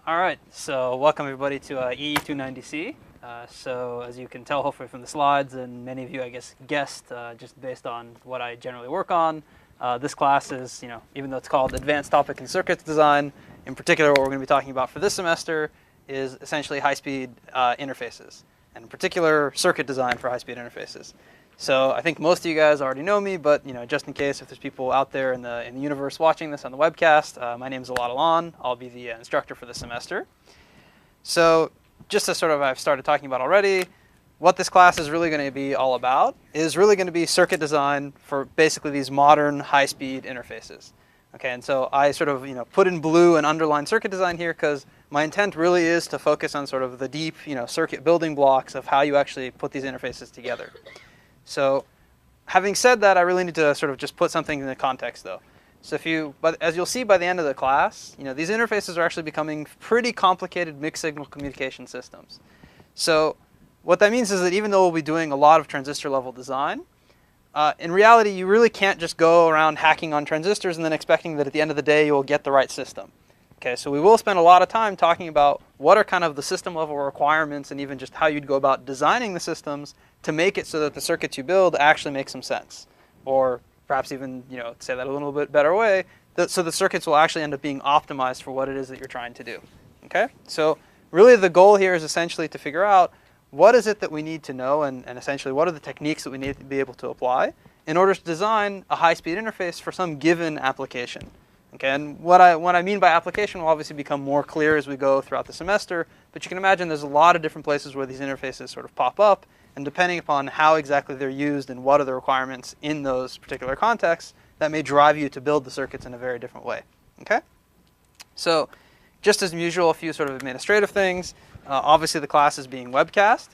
All right, so welcome everybody to EE290C. So as you can tell, hopefully from the slides, and many of you, I guess, guessed just based on what I generally work on, this class is, even though it's called Advanced Topic in Circuits Design, in particular what we're going to be talking about for this semester is essentially high-speed interfaces, and in particular circuit design for high-speed interfaces. So I think most of you guys already know me, but just in case if there's people out there in the universe watching this on the webcast, my name is Elad Alon. I'll be the instructor for this semester. So just as sort of I've started talking about already, what this class is really going to be all about is really going to be circuit design for basically these modern high-speed interfaces. Okay, and so I sort of put in blue and underline circuit design here because my intent really is to focus on sort of the deep circuit building blocks of how you actually put these interfaces together. So having said that, I really need to sort of just put something in the context though. So but as you'll see by the end of the class, these interfaces are actually becoming pretty complicated mixed signal communication systems. So what that means is that even though we'll be doing a lot of transistor level design, in reality you really can't just go around hacking on transistors and then expecting that at the end of the day you'll get the right system. Okay, so we will spend a lot of time talking about what are kind of the system level requirements and even just how you'd go about designing the systems to make it so that the circuits you build actually make some sense. Or perhaps even, say that a little bit better way, so the circuits will actually end up being optimized for what it is that you're trying to do. Okay, so really the goal here is essentially to figure out what is it that we need to know and essentially what are the techniques that we need to be able to apply in order to design a high-speed interface for some given application. Okay, and what I mean by application will obviously become more clear as we go throughout the semester, but you can imagine there's a lot of different places where these interfaces sort of pop up, and depending upon how exactly they're used and what are the requirements in those particular contexts, that may drive you to build the circuits in a very different way. Okay? So just as usual, a few sort of administrative things. Obviously the class is being webcast,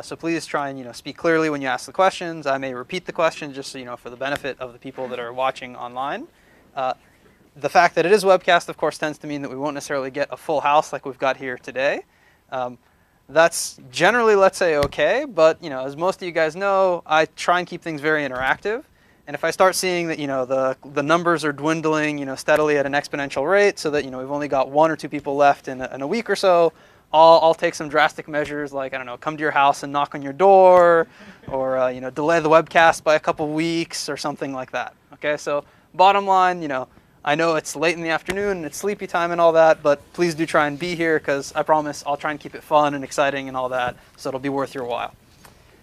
so please try and speak clearly when you ask the questions. I may repeat the question just so for the benefit of the people that are watching online. The fact that it is webcast, of course, tends to mean that we won't necessarily get a full house like we've got here today. That's generally, let's say, okay, but as most of you guys know, I try and keep things very interactive. And if I start seeing that the numbers are dwindling steadily at an exponential rate, so that we've only got 1 or 2 people left in a week or so, I'll take some drastic measures, like, I don't know, come to your house and knock on your door, or delay the webcast by a couple weeks or something like that. Okay, so bottom line, I know it's late in the afternoon and it's sleepy time and all that, but please do try and be here because I promise I'll try and keep it fun and exciting and all that, so it'll be worth your while.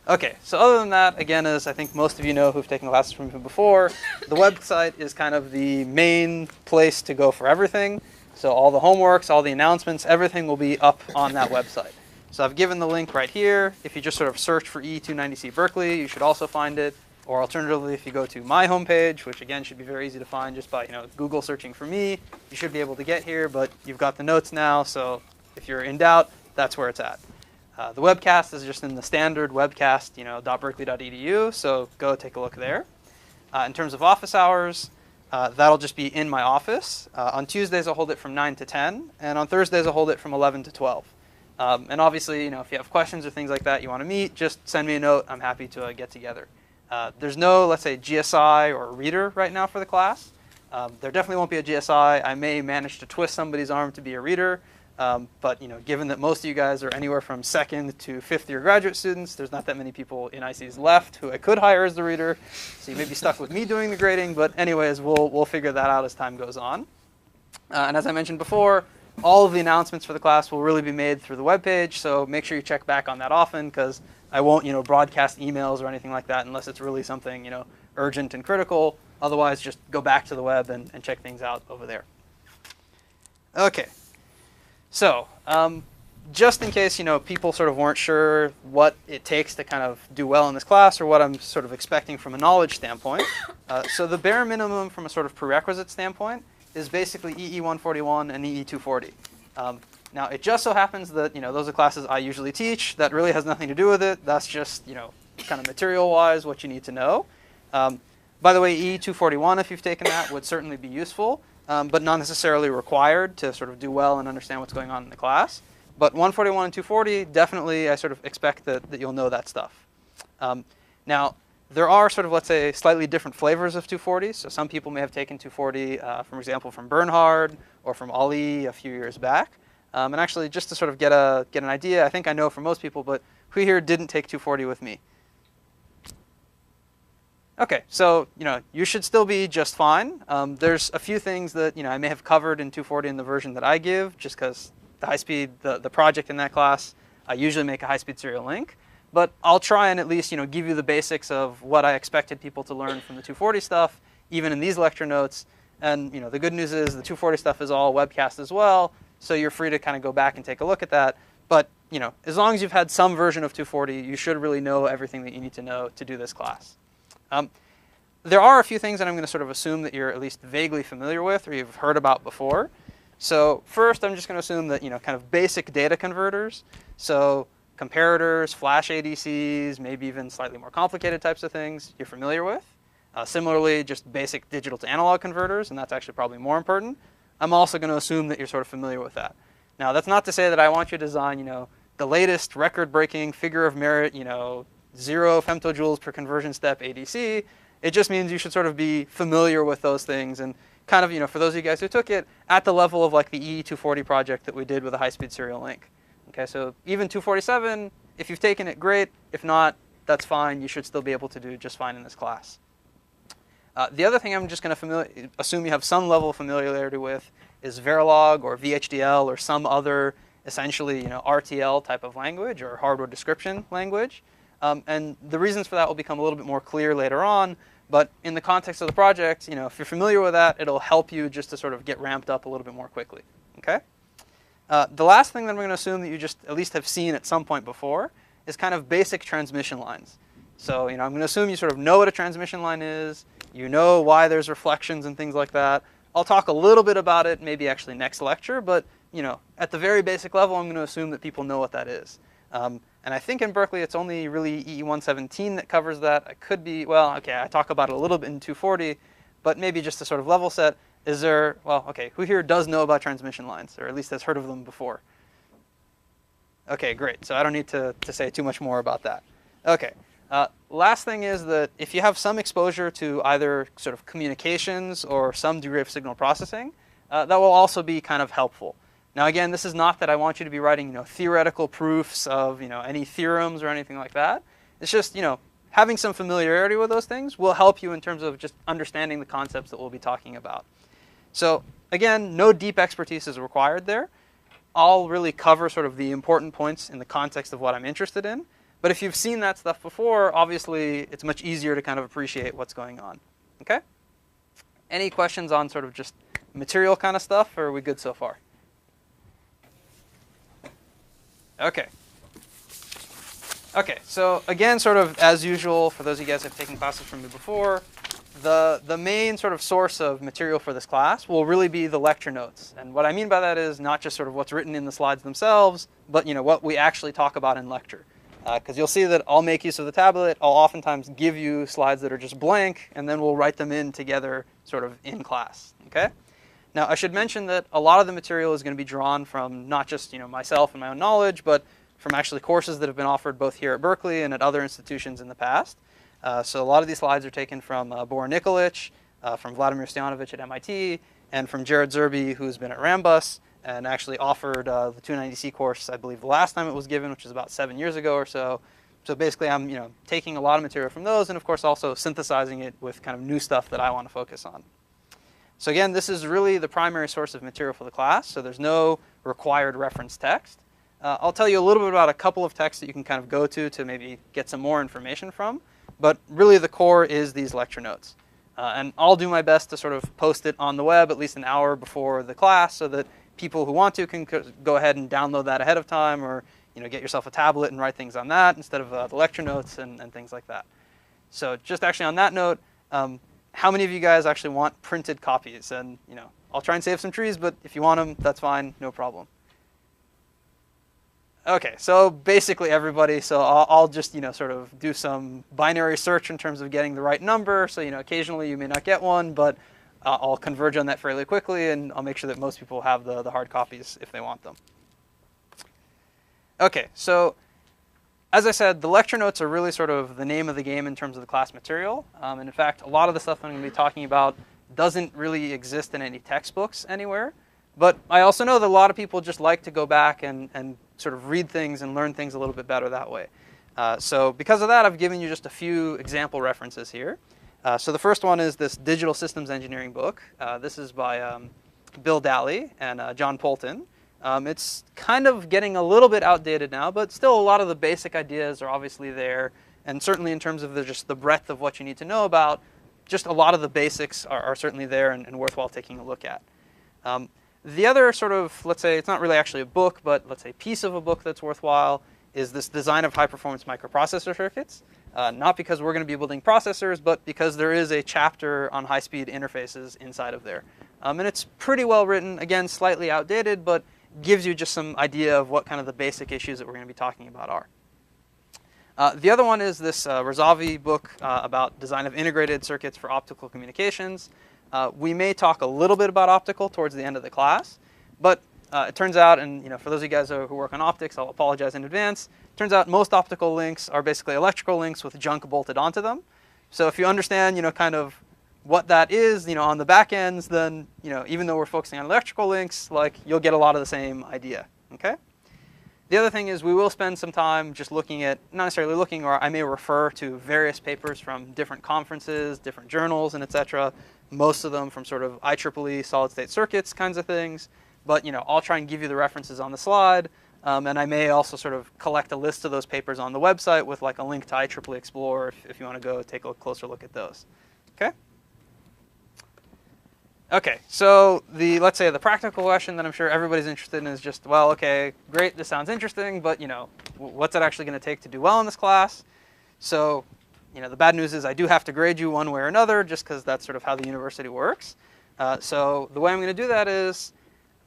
Okay, so other than that, again, as I think most of you know who've taken classes from me before, the website is kind of the main place to go for everything. So all the homeworks, all the announcements, everything will be up on that website. So I've given the link right here. If you just sort of search for EE290C Berkeley, you should also find it. Or alternatively, if you go to my homepage, which again should be very easy to find just by Google searching for me, you should be able to get here. But you've got the notes now, so if you're in doubt, that's where it's at. The webcast is just in the standard webcast, .berkeley.edu. So go take a look there. In terms of office hours, that'll just be in my office. On Tuesdays, I'll hold it from 9 to 10, and on Thursdays, I'll hold it from 11 to 12. And obviously, if you have questions or things like that you want to meet, just send me a note. I'm happy to get together. There's no, let's say, GSI or reader right now for the class. There definitely won't be a GSI. I may manage to twist somebody's arm to be a reader. But given that most of you guys are anywhere from 2nd to 5th year graduate students, there's not that many people in ICs left who I could hire as the reader. So you may be stuck with me doing the grading. But anyways, we'll figure that out as time goes on. And as I mentioned before, all of the announcements for the class will really be made through the webpage. So make sure you check back on that often because I won't, broadcast emails or anything like that unless it's really something, urgent and critical. Otherwise, just go back to the web and check things out over there. Okay. So, just in case, people sort of weren't sure what it takes to kind of do well in this class or what I'm sort of expecting from a knowledge standpoint. So the bare minimum from a sort of prerequisite standpoint is basically EE141 and EE240. Now, it just so happens that, those are classes I usually teach. That really has nothing to do with it. That's just, kind of material-wise what you need to know. By the way, EE241, if you've taken that, would certainly be useful, but not necessarily required to sort of do well and understand what's going on in the class. But 141 and 240, definitely I sort of expect that you'll know that stuff. Now, there are sort of, let's say, slightly different flavors of 240. So some people may have taken 240, for example, from Bernhard or from Ali a few years back. And actually, just to sort of get an idea, I think I know for most people, but who here didn't take 240 with me? Okay, so you should still be just fine. There's a few things that I may have covered in 240 in the version that I give, just because the high-speed, the project in that class, I usually make a high-speed serial link. But I'll try and at least give you the basics of what I expected people to learn from the 240 stuff, even in these lecture notes. And the good news is the 240 stuff is all webcast as well, so you're free to kind of go back and take a look at that. But as long as you've had some version of 240, you should really know everything that you need to know to do this class. There are a few things that I'm going to sort of assume that you're at least vaguely familiar with or you've heard about before. So first, I'm just going to assume that kind of basic data converters, so comparators, flash ADCs, maybe even slightly more complicated types of things you're familiar with. Similarly, just basic digital to analog converters, and that's actually probably more important. I'm also going to assume that you're sort of familiar with that. Now, that's not to say that I want you to design, the latest record-breaking figure of merit, 0 femtojoules per conversion step ADC. It just means you should sort of be familiar with those things and kind of, for those of you guys who took it, at the level of like the EE240 project that we did with a high-speed serial link. Okay, so even 247, if you've taken it, great. If not, that's fine. You should still be able to do just fine in this class. The other thing I'm just going to assume you have some level of familiarity with is Verilog or VHDL or some other essentially RTL type of language or hardware description language. And the reasons for that will become a little bit more clear later on. But in the context of the project, if you're familiar with that, it'll help you just to sort of get ramped up a little bit more quickly. Okay? The last thing that I'm going to assume that you just at least have seen at some point before is kind of basic transmission lines. So I'm going to assume you sort of know what a transmission line is. You know why there's reflections and things like that. I'll talk a little bit about it maybe actually next lecture, but at the very basic level, I'm going to assume that people know what that is. And I think in Berkeley, it's only really EE117 that covers that. I could be, well, okay, I talk about it a little bit in 240, but maybe just to sort of level set, is there, well, okay, who here does know about transmission lines, or at least has heard of them before? Okay, great. So I don't need to say too much more about that. Okay. Last thing is that if you have some exposure to either sort of communications or some degree of signal processing, that will also be kind of helpful. Now, again, this is not that I want you to be writing, theoretical proofs of, any theorems or anything like that. It's just, having some familiarity with those things will help you in terms of just understanding the concepts that we'll be talking about. So, again, no deep expertise is required there. I'll really cover sort of the important points in the context of what I'm interested in. But if you've seen that stuff before, obviously, it's much easier to kind of appreciate what's going on. Okay? Any questions on sort of just material kind of stuff, or are we good so far? Okay. Okay, so again, sort of as usual, for those of you guys who have taken classes from me before, the main sort of source of material for this class will really be the lecture notes. And what I mean by that is not just sort of what's written in the slides themselves, but what we actually talk about in lecture. Because you'll see that I'll make use of the tablet. I'll oftentimes give you slides that are just blank, and then we'll write them in together sort of in class. Okay? Now, I should mention that a lot of the material is going to be drawn from not just myself and my own knowledge, but from actually courses that have been offered both here at Berkeley and at other institutions in the past. So a lot of these slides are taken from Bora Nikolic, from Vladimir Stoyanovich at MIT, and from Jared Zerby, who's been at Rambus, and actually offered the 290C course, I believe, the last time it was given, which was about 7 years ago or so. So basically, I'm taking a lot of material from those, and of course also synthesizing it with kind of new stuff that I want to focus on. So again, this is really the primary source of material for the class, so there's no required reference text. I'll tell you a little bit about a couple of texts that you can kind of go to maybe get some more information from, but really the core is these lecture notes. And I'll do my best to sort of post it on the web at least an hour before the class so that people who want to can go ahead and download that ahead of time, or get yourself a tablet and write things on that instead of the lecture notes and things like that. So just actually on that note, how many of you guys actually want printed copies? And I'll try and save some trees, but if you want them, that's fine, no problem. Okay, so basically everybody. So I'll just sort of do some binary search in terms of getting the right number. So occasionally you may not get one, but I'll converge on that fairly quickly, and I'll make sure that most people have the hard copies if they want them. Okay, so as I said, the lecture notes are really sort of the name of the game in terms of the class material. And in fact, a lot of the stuff I'm going to be talking about doesn't really exist in any textbooks anywhere. But I also know that a lot of people just like to go back and sort of read things and learn things a little bit better that way. So because of that, I've given you just a few example references here. So the first one is this Digital Systems Engineering book. This is by Bill Daly and John Polton. It's kind of getting a little bit outdated now, but still a lot of the basic ideas are obviously there. And certainly in terms of just the breadth of what you need to know about, just a lot of the basics are certainly there and worthwhile taking a look at. The other sort of, let's say, it's not really actually a book, but let's say piece of a book that's worthwhile is this Design of High-Performance Microprocessor Circuits. Not because we're going to be building processors, but because there is a chapter on high-speed interfaces inside of there. And it's pretty well written, again, slightly outdated, but gives you just some idea of what kind of the basic issues that we're going to be talking about are. The other one is this Razavi book about design of integrated circuits for optical communications. We may talk a little bit about optical towards the end of the class, but it turns out, and for those of you guys who work on optics, I'll apologize in advance. Turns out most optical links are basically electrical links with junk bolted onto them. So if you understand, kind of what that is, on the back ends, then, even though we're focusing on electrical links, like you'll get a lot of the same idea. Okay. The other thing is we will spend some time just looking at, not necessarily looking, or I may refer to various papers from different conferences, different journals, and etc. Most of them from sort of IEEE solid state circuits kinds of things. But I'll try and give you the references on the slide, and I may also sort of collect a list of those papers on the website with like a link to IEEE Explore if you want to go take a closer look at those. Okay. Okay. So let's say the practical question that I'm sure everybody's interested in is just, well, okay, great, this sounds interesting, but what's it actually going to take to do well in this class? So the bad news is I do have to grade you one way or another, just because that's sort of how the university works. So the way I'm going to do that is,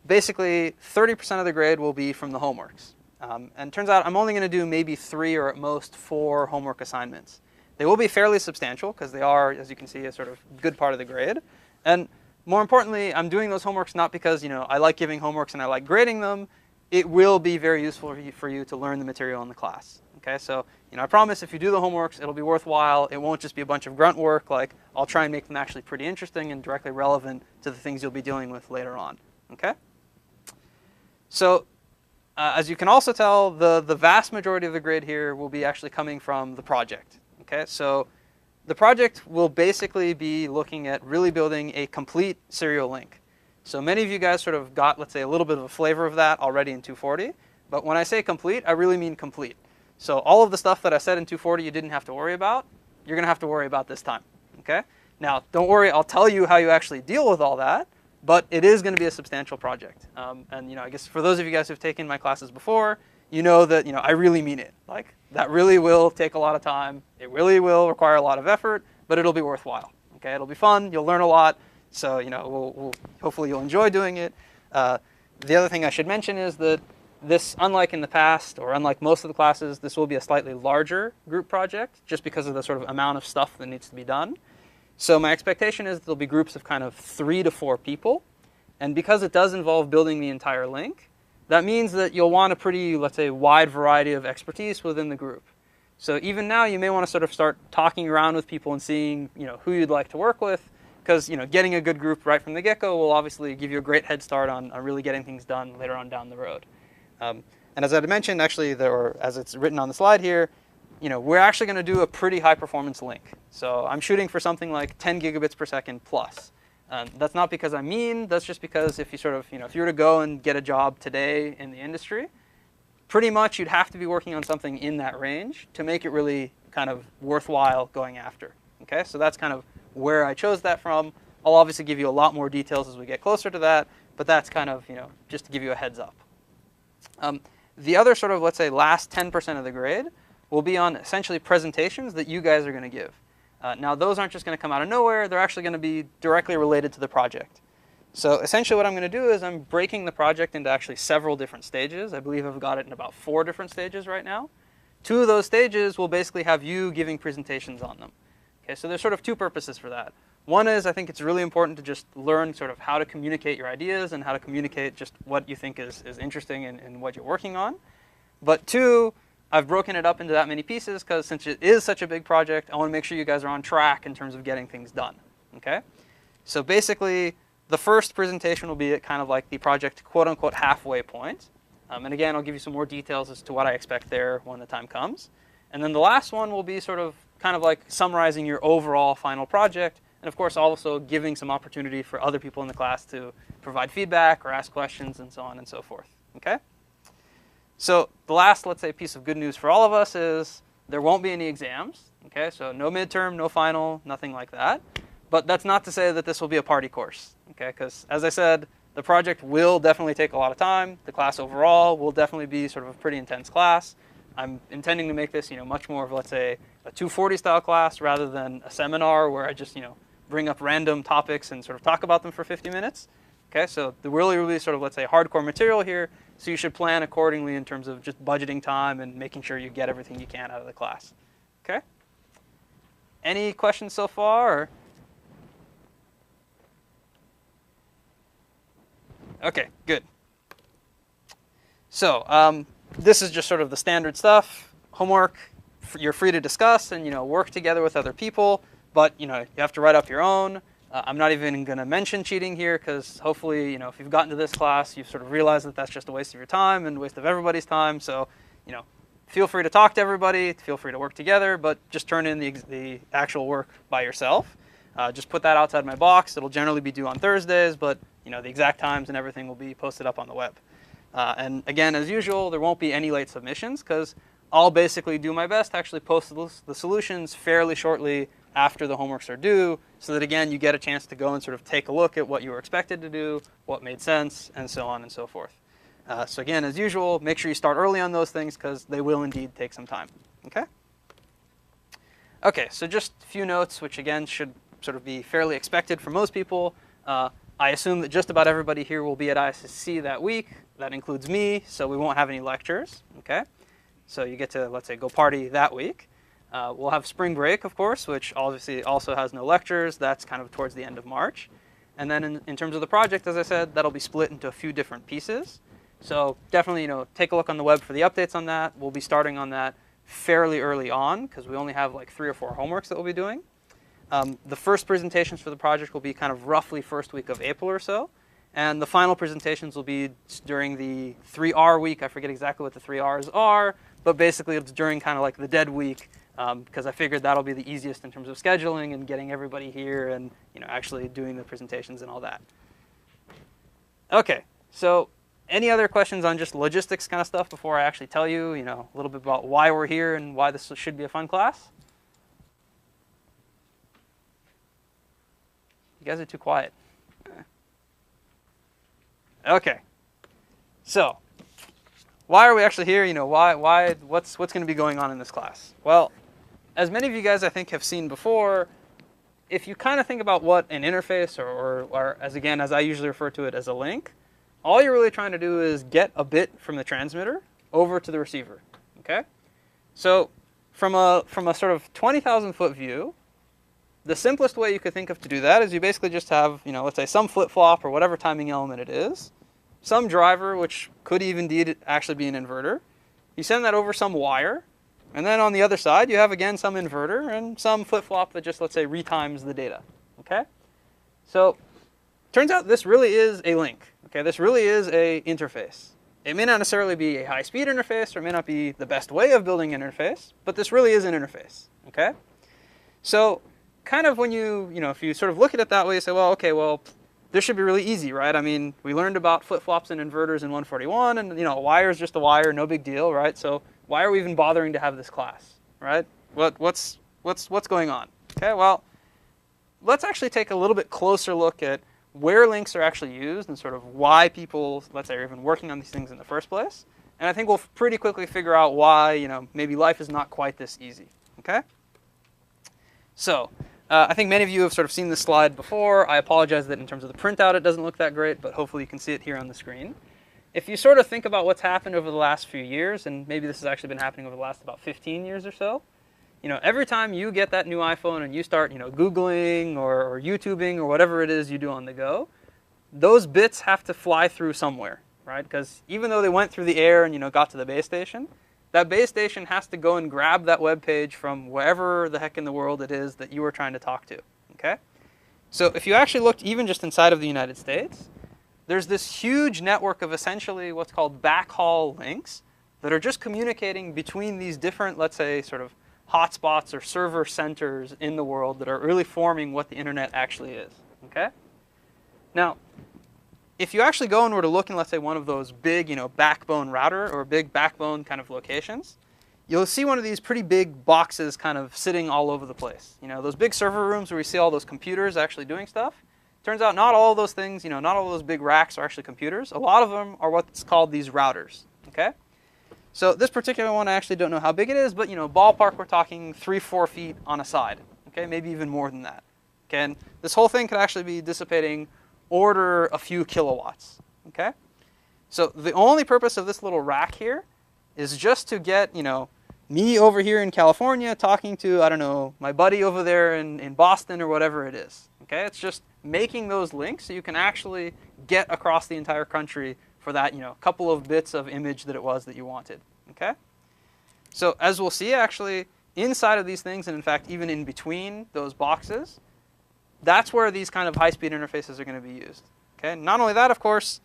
basically, 30% of the grade will be from the homeworks. And it turns out I'm only going to do maybe 3 or at most 4 homework assignments. They will be fairly substantial because they are, as you can see, a sort of good part of the grade. And more importantly, I'm doing those homeworks not because I like giving homeworks and I like grading them. It will be very useful for you to learn the material in the class. Okay, so I promise if you do the homeworks, it'll be worthwhile. It won't just be a bunch of grunt work. Like I'll try and make them actually pretty interesting and directly relevant to the things you'll be dealing with later on. Okay. So as you can also tell, the vast majority of the grade here will be actually coming from the project. Okay, so the project will basically be looking at really building a complete serial link. So many of you guys sort of got, let's say, a little bit of a flavor of that already in 240. But when I say complete, I really mean complete. So all of the stuff that I said in 240 you didn't have to worry about, you're going to have to worry about this time. Okay? Now, don't worry, I'll tell you how you actually deal with all that. But it is going to be a substantial project. And I guess for those of you guys who've taken my classes before, you know that I really mean it. Like that really will take a lot of time. It really will require a lot of effort, but it'll be worthwhile. Okay, it'll be fun. You'll learn a lot. So hopefully you'll enjoy doing it. The other thing I should mention is that this, unlike in the past or unlike most of the classes, this will be a slightly larger group project just because of the sort of amount of stuff that needs to be done. So my expectation is there'll be groups of kind of 3 to 4 people. And because it does involve building the entire link, that means that you'll want a pretty, let's say, wide variety of expertise within the group. So even now, you may want to sort of start talking around with people and seeing, who you'd like to work with. Because, getting a good group right from the get-go will obviously give you a great head start on really getting things done later on down the road. And as I had mentioned, actually, as it's written on the slide here, we're actually going to do a pretty high-performance link. So I'm shooting for something like 10 gigabits per second plus. That's not because I'm mean. That's just because if you sort of, if you were to go and get a job today in the industry, pretty much you'd have to be working on something in that range to make it really kind of worthwhile going after. Okay, so that's kind of where I chose that from. I'll obviously give you a lot more details as we get closer to that, but that's kind of, just to give you a heads up. The other sort of, let's say, last 10% of the grade will be on essentially presentations that you guys are going to give. Now, those aren't just going to come out of nowhere. They're actually going to be directly related to the project. So essentially what I'm going to do is I'm breaking the project into actually several different stages. I believe I've got it in about 4 different stages right now. 2 of those stages will basically have you giving presentations on them. Okay, so there's sort of 2 purposes for that. One is I think it's really important to just learn sort of how to communicate your ideas and how to communicate just what you think is interesting in what you're working on. But 2, I've broken it up into that many pieces because since it is such a big project, I want to make sure you guys are on track in terms of getting things done. Okay? So basically, the first presentation will be at kind of like the project quote-unquote halfway point. And again, I'll give you some more details as to what I expect there when the time comes. And then the last one will be sort of kind of like summarizing your overall final project, and of course also giving some opportunity for other people in the class to provide feedback or ask questions and so on and so forth. Okay? So the last, let's say, piece of good news for all of us is there won't be any exams. Okay? So no midterm, no final, nothing like that. But that's not to say that this will be a party course. Okay? Because as I said, the project will definitely take a lot of time. The class overall will definitely be sort of a pretty intense class. I'm intending to make this, much more of, let's say, a 240 style class rather than a seminar where I just, bring up random topics and sort of talk about them for 50 minutes. Okay, so the really sort of, let's say, hardcore material here. So you should plan accordingly in terms of just budgeting time and making sure you get everything you can out of the class. Okay? Any questions so far? Or? Okay, good. So this is just sort of the standard stuff. Homework, you're free to discuss and work together with other people, but you have to write up your own. I'm not even going to mention cheating here because hopefully if you've gotten to this class, you've sort of realized that that's just a waste of your time and a waste of everybody's time. So feel free to talk to everybody, feel free to work together, but just turn in the actual work by yourself. Just put that outside my box. It'll generally be due on Thursdays, but the exact times and everything will be posted up on the web. And again, as usual, there won't be any late submissions because I'll basically do my best to actually post the solutions fairly shortly after the homeworks are due, so that again, you get a chance to go and sort of take a look at what you were expected to do, what made sense, and so on and so forth. So again, as usual, make sure you start early on those things because they will indeed take some time. Okay? Okay, so just a few notes, which again should sort of be fairly expected for most people. I assume that just about everybody here will be at ISSC that week. That includes me, so we won't have any lectures. Okay? So you get to, let's say, go party that week. We'll have spring break, of course, which obviously also has no lectures. That's kind of towards the end of March. And then in terms of the project, as I said, that'll be split into a few different pieces. So definitely, take a look on the web for the updates on that. We'll be starting on that fairly early on because we only have like 3 or 4 homeworks that we'll be doing. The first presentations for the project will be kind of roughly first week of April or so. And the final presentations will be during the 3R week. I forget exactly what the 3 Rs are, but basically it's during kind of like the dead week because I figured that'll be the easiest in terms of scheduling and getting everybody here and actually doing the presentations and all that. Okay, so any other questions on just logistics kind of stuff before I actually tell you, a little bit about why we're here and why this should be a fun class? You guys are too quiet. Okay, so why are we actually here? What's going to be going on in this class? Well, as many of you guys I think have seen before, if you kind of think about what an interface or as I usually refer to it as a link, all you're really trying to do is get a bit from the transmitter over to the receiver. Okay, so from a sort of 20,000 foot view, the simplest way you could think of to do that is you basically just have, let's say some flip-flop or whatever timing element it is, some driver, which could even indeed actually be an inverter. You send that over some wire, and then on the other side, you have, again, some inverter and some flip-flop that just, let's say, retimes the data. Okay? So turns out this really is a link. Okay? This really is a interface. It may not necessarily be a high-speed interface, or it may not be the best way of building an interface, but this really is an interface. Okay? So kind of when if you sort of look at it that way, you say, well, okay, this should be really easy, right? I mean, we learned about flip-flops and inverters in 141, and a wire is just a wire, no big deal, right? So why are we even bothering to have this class, right? What's going on? Okay, well, let's actually take a little bit closer look at where links are actually used and sort of why people, let's say, are even working on these things in the first place. And I think we'll pretty quickly figure out why, maybe life is not quite this easy. Okay? So I think many of you have sort of seen this slide before. I apologize that in terms of the printout, it doesn't look that great, but hopefully you can see it here on the screen. If you sort of think about what's happened over the last few years, and maybe this has actually been happening over the last about 15 years or so, every time you get that new iPhone and you start, Googling or YouTubing or whatever it is you do on the go, those bits have to fly through somewhere, right? Because even though they went through the air and, got to the base station, that base station has to go and grab that web page from wherever the heck in the world it is that you were trying to talk to, okay? So if you actually looked even just inside of the United States, there's this huge network of essentially what's called backhaul links that are just communicating between these different, let's say, sort of hotspots or server centers in the world that are really forming what the internet actually is. Okay? Now, if you actually go and were to look in, let's say, one of those big, backbone router or big backbone kind of locations, you'll see one of these pretty big boxes kind of sitting all over the place. Those big server rooms where we see all those computers actually doing stuff. Turns out not all of those things, not all of those big racks are actually computers. A lot of them are what's called these routers. Okay? So this particular one, I actually don't know how big it is, but ballpark, we're talking 3-4 feet on a side. Okay? Maybe even more than that. Okay? And this whole thing could actually be dissipating order a few kilowatts. Okay? So the only purpose of this little rack here is just to get, me over here in California talking to, I don't know, my buddy over there in Boston or whatever it is. Okay? It's just making those links so you can actually get across the entire country for that, couple of bits of image that it was that you wanted. Okay? So as we'll see, actually, inside of these things, and in fact, even in between those boxes, that's where these kind of high-speed interfaces are going to be used. Okay? Not only that, of course,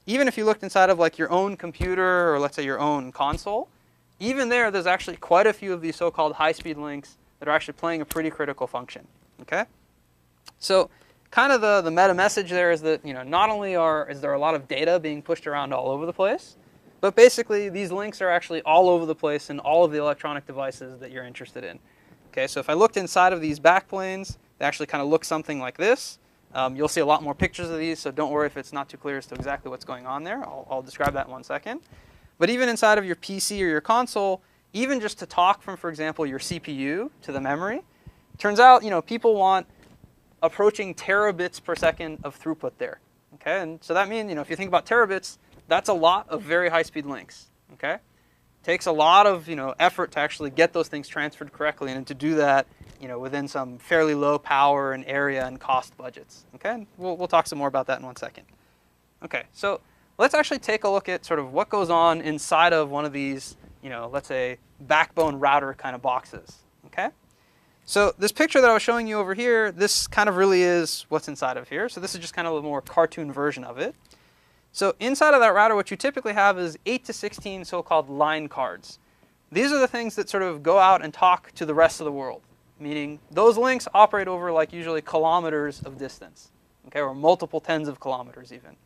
even if you looked inside of like your own computer or let's say your own console, even there's actually quite a few of these so-called high-speed links that are actually playing a pretty critical function. Okay? So kind of the meta message there is that not only is there a lot of data being pushed around all over the place, but basically these links are actually all over the place in all of the electronic devices that you're interested in. Okay, so if I looked inside of these backplanes, they actually kind of look something like this. You'll see a lot more pictures of these, so don't worry if it's not too clear as to exactly what's going on there. I'll describe that in 1 second. But even inside of your PC or your console, even just to talk from, for example, your CPU to the memory, turns out people want approaching terabits per second of throughput there. Okay, and so that means if you think about terabits, that's a lot of very high-speed links. Okay, takes a lot of effort to actually get those things transferred correctly, and to do that within some fairly low power and area and cost budgets. Okay, and we'll talk some more about that in 1 second. Okay, so let's actually take a look at sort of what goes on inside of one of these let's say backbone router kind of boxes. Okay. So this picture that I was showing you over here, this kind of really is what's inside of here. So this is just kind of a more cartoon version of it. So inside of that router, what you typically have is 8 to 16 so-called line cards. These are the things that sort of go out and talk to the rest of the world, meaning those links operate over like usually kilometers of distance, okay, or multiple tens of kilometers even.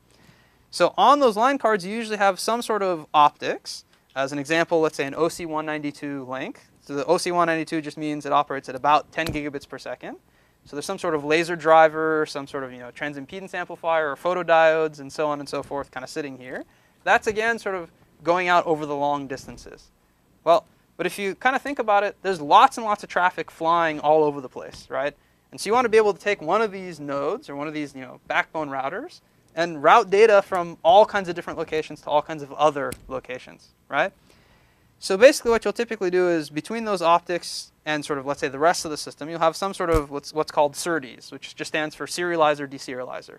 So on those line cards, you usually have some sort of optics. As an example, let's say an OC192 link. So the OC192 just means it operates at about 10 gigabits per second. So there's some sort of laser driver, some sort of transimpedance amplifier or photodiodes and so on and so forth kind of sitting here. That's again sort of going out over the long distances. Well, but if you kind of think about it, there's lots and lots of traffic flying all over the place, right? And so you want to be able to take one of these nodes or one of these backbone routers and route data from all kinds of different locations to all kinds of other locations, right? So basically what you'll typically do is between those optics and sort of, let's say, the rest of the system, you'll have some sort of what's called SerDes, which just stands for serializer, deserializer.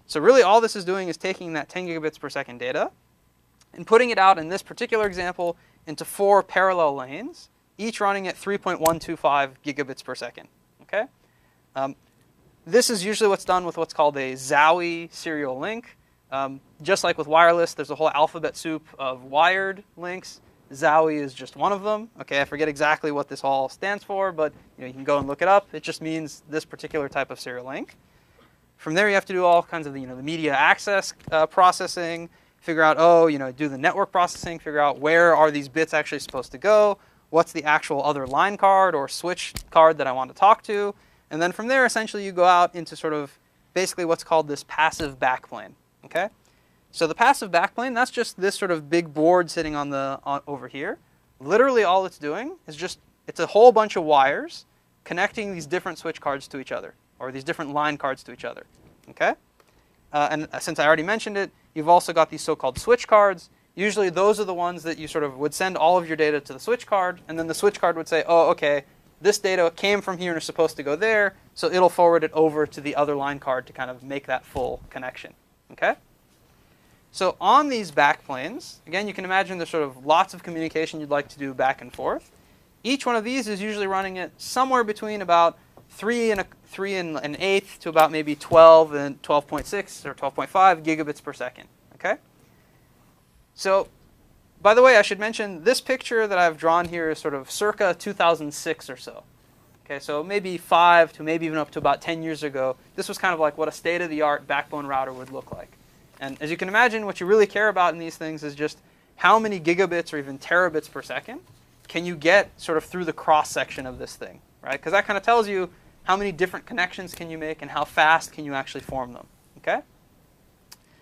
So really all this is doing is taking that 10 gigabits per second data and putting it out in this particular example into 4 parallel lanes, each running at 3.125 gigabits per second. Okay? This is usually what's done with what's called a ZOwie serial link. Just like with wireless, there's a whole alphabet soup of wired links. ZOwie is just one of them. Okay, I forget exactly what this all stands for, but you can go and look it up. It just means this particular type of serial link. From there, you have to do all kinds of the media access processing, figure out, do the network processing, figure out where are these bits actually supposed to go, what's the actual other line card or switch card that I want to talk to, and then from there, essentially, you go out into sort of basically what's called this passive backplane. Okay. So the passive backplane, that's just this sort of big board sitting on over here. Literally all it's doing is it's a whole bunch of wires connecting these different switch cards to each other, or these different line cards to each other. Okay? And since I already mentioned it, you've also got these so-called switch cards. Usually those are the ones that you sort of would send all of your data to the switch card, and then the switch card would say, oh, okay, this data came from here and is supposed to go there, so it'll forward it over to the other line card to kind of make that full connection. Okay? So on these backplanes, again, you can imagine there's sort of lots of communication you'd like to do back and forth. Each one of these is usually running at somewhere between about 3 and an eighth to about maybe 12 and 12.6 or 12.5 gigabits per second. Okay. So, by the way, I should mention this picture that I've drawn here is sort of circa 2006 or so. Okay, so maybe 5 to maybe even up to about 10 years ago, this was kind of like what a state-of-the-art backbone router would look like. And as you can imagine, what you really care about in these things is just how many gigabits or even terabits per second can you get sort of through the cross-section of this thing, right? Because that kind of tells you how many different connections can you make and how fast can you actually form them, okay?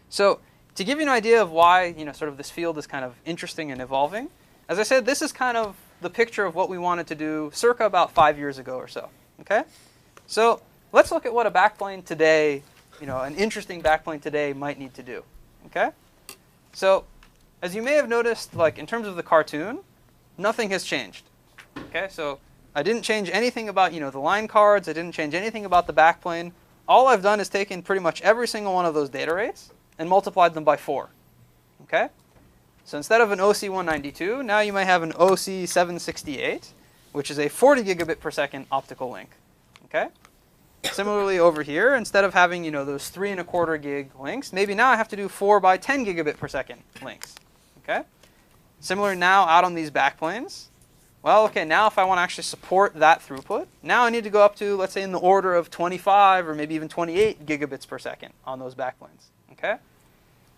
So to give you an idea of why, sort of this field is kind of interesting and evolving, as I said, this is kind of the picture of what we wanted to do circa about 5 years ago or so, okay? So let's look at what a backplane today, an interesting backplane today might need to do, okay? So as you may have noticed, like in terms of the cartoon, nothing has changed, okay? So I didn't change anything about, the line cards. I didn't change anything about the backplane. All I've done is taken pretty much every single one of those data rates and multiplied them by 4, okay? So instead of an OC192, now you might have an OC768, which is a 40 gigabit per second optical link, okay? Similarly over here, instead of having, those 3¼ gig links, maybe now I have to do 4 by 10 gigabit per second links, okay? Similar now out on these backplanes. Well, okay, now if I want to actually support that throughput, now I need to go up to, let's say, in the order of 25 or maybe even 28 gigabits per second on those backplanes, okay?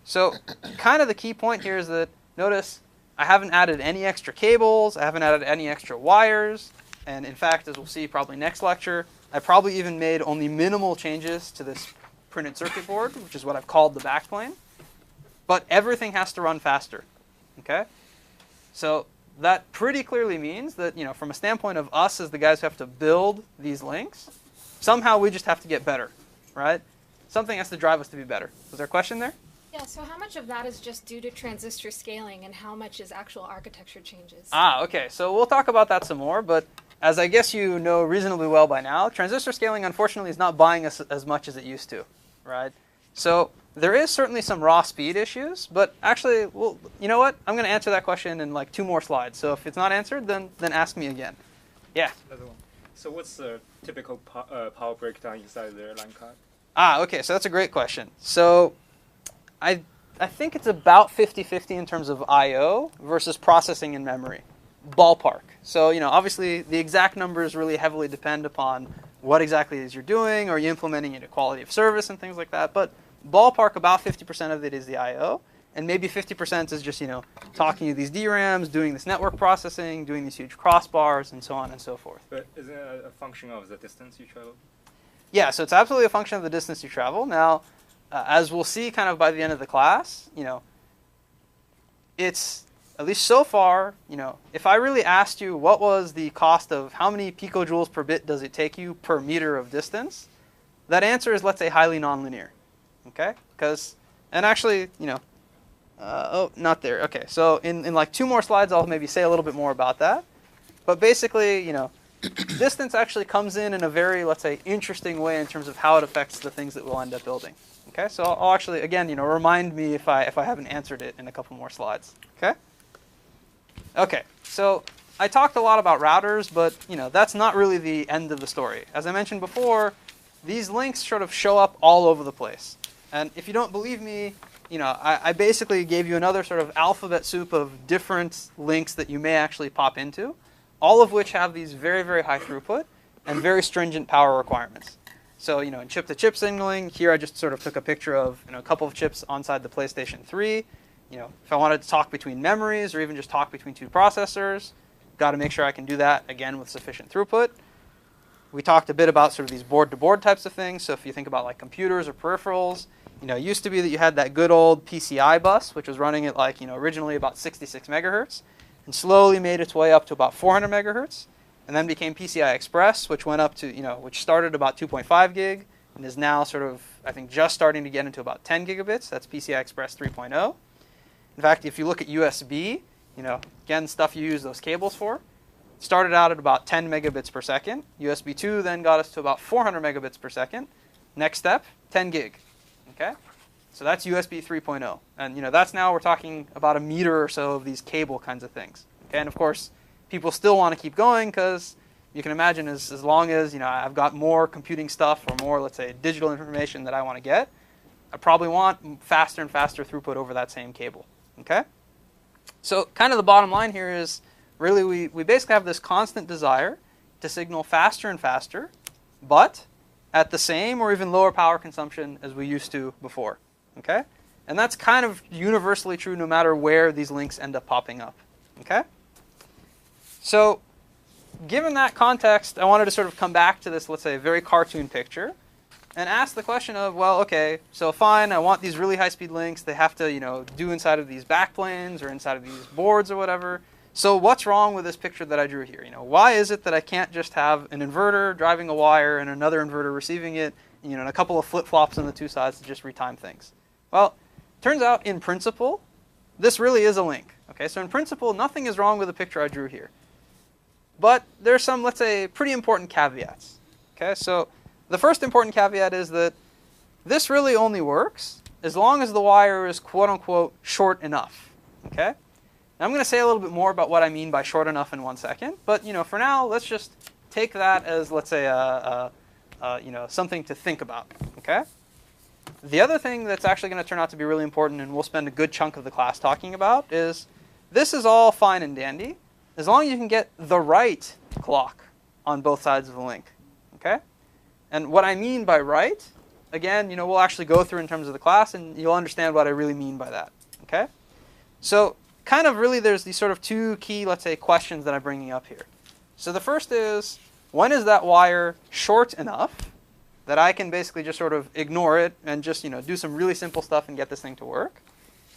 So kind of the key point here is that, notice, I haven't added any extra cables, I haven't added any extra wires, and in fact, as we'll see probably next lecture, I probably even made only minimal changes to this printed circuit board, which is what I've called the backplane. But everything has to run faster, okay? So that pretty clearly means that, from a standpoint of us as the guys who have to build these links, somehow we just have to get better, right? Something has to drive us to be better. Was there a question there? Yeah, so how much of that is just due to transistor scaling and how much is actual architecture changes? Okay, so we'll talk about that some more, but as I guess you know reasonably well by now, transistor scaling unfortunately is not buying us as much as it used to, right? So there is certainly some raw speed issues, but actually, well, you know what? I'm going to answer that question in like 2 more slides. So if it's not answered, then ask me again. Yeah? Another one. So what's the typical power breakdown inside the line card? Okay, so that's a great question. So I think it's about 50-50 in terms of I/O versus processing in memory, ballpark. So obviously the exact numbers really heavily depend upon what exactly it is you're doing, or you implementing it at quality of service and things like that. But ballpark, about 50% of it is the I/O, and maybe 50% is just talking to these DRAMs, doing this network processing, doing these huge crossbars, and so on and so forth. But isn't it a function of the distance you travel? Yeah, so it's absolutely a function of the distance you travel. Now, as we'll see kind of by the end of the class, it's, at least so far, if I really asked you what was the cost of how many picojoules per bit does it take you per meter of distance, that answer is, let's say, highly nonlinear, okay? And actually, oh, not there. Okay, so in like 2 more slides, I'll maybe say a little bit more about that. But basically, distance actually comes in a very, let's say, interesting way in terms of how it affects the things that we'll end up building. Okay, so I'll actually, again, remind me if I haven't answered it in a couple more slides. Okay? Okay, so I talked a lot about routers, but that's not really the end of the story. As I mentioned before, these links sort of show up all over the place. And if you don't believe me, I basically gave you another sort of alphabet soup of different links that you may actually pop into, all of which have these very, very high throughput and very stringent power requirements. So, in chip-to-chip signaling, here I just sort of took a picture of a couple of chips inside the PlayStation 3. If I wanted to talk between memories or even just talk between 2 processors, got to make sure I can do that, again, with sufficient throughput. We talked a bit about sort of these board-to-board types of things. So if you think about like computers or peripherals, it used to be that you had that good old PCI bus, which was running at like, originally about 66 megahertz, and slowly made its way up to about 400 megahertz. And then became PCI Express, which went up to, which started about 2.5 gig and is now sort of, I think, just starting to get into about 10 gigabits. That's PCI Express 3.0. In fact, if you look at USB, again, stuff you use those cables for, started out at about 10 megabits per second. USB 2 then got us to about 400 megabits per second. Next step, 10 gig. Okay? So that's USB 3.0. And, that's now we're talking about a meter or so of these cable kinds of things. Okay? And of course, people still want to keep going because, you can imagine as long as I've got more computing stuff or more, let's say, digital information that I want to get, I probably want faster and faster throughput over that same cable. Okay? So kind of the bottom line here is really we basically have this constant desire to signal faster and faster, but at the same or even lower power consumption as we used to before. Okay? And that's kind of universally true no matter where these links end up popping up. Okay? So given that context, I wanted to sort of come back to this, let's say, very cartoon picture and ask the question of, well, okay, so fine, I want these really high-speed links. They have to, do inside of these backplanes or inside of these boards or whatever. So what's wrong with this picture that I drew here? Why is it that I can't just have an inverter driving a wire and another inverter receiving it, and a couple of flip-flops on the two sides to just retime things? Well, turns out in principle, this really is a link. Okay, so in principle, nothing is wrong with the picture I drew here. But there's some, let's say, pretty important caveats. Okay, so the first important caveat is that this really only works as long as the wire is quote-unquote short enough. Okay? Now I'm going to say a little bit more about what I mean by short enough in 1 second. But for now, let's just take that as, let's say, something to think about. Okay? The other thing that's actually going to turn out to be really important, and we'll spend a good chunk of the class talking about, is this is all fine and dandy as long as you can get the right clock on both sides of the link. Okay? And what I mean by right, again, we'll actually go through in terms of the class, and you'll understand what I really mean by that. Okay? So kind of really there's these sort of two key, let's say, questions that I'm bringing up here. So the first is, when is that wire short enough that I can basically just sort of ignore it and just do some really simple stuff and get this thing to work?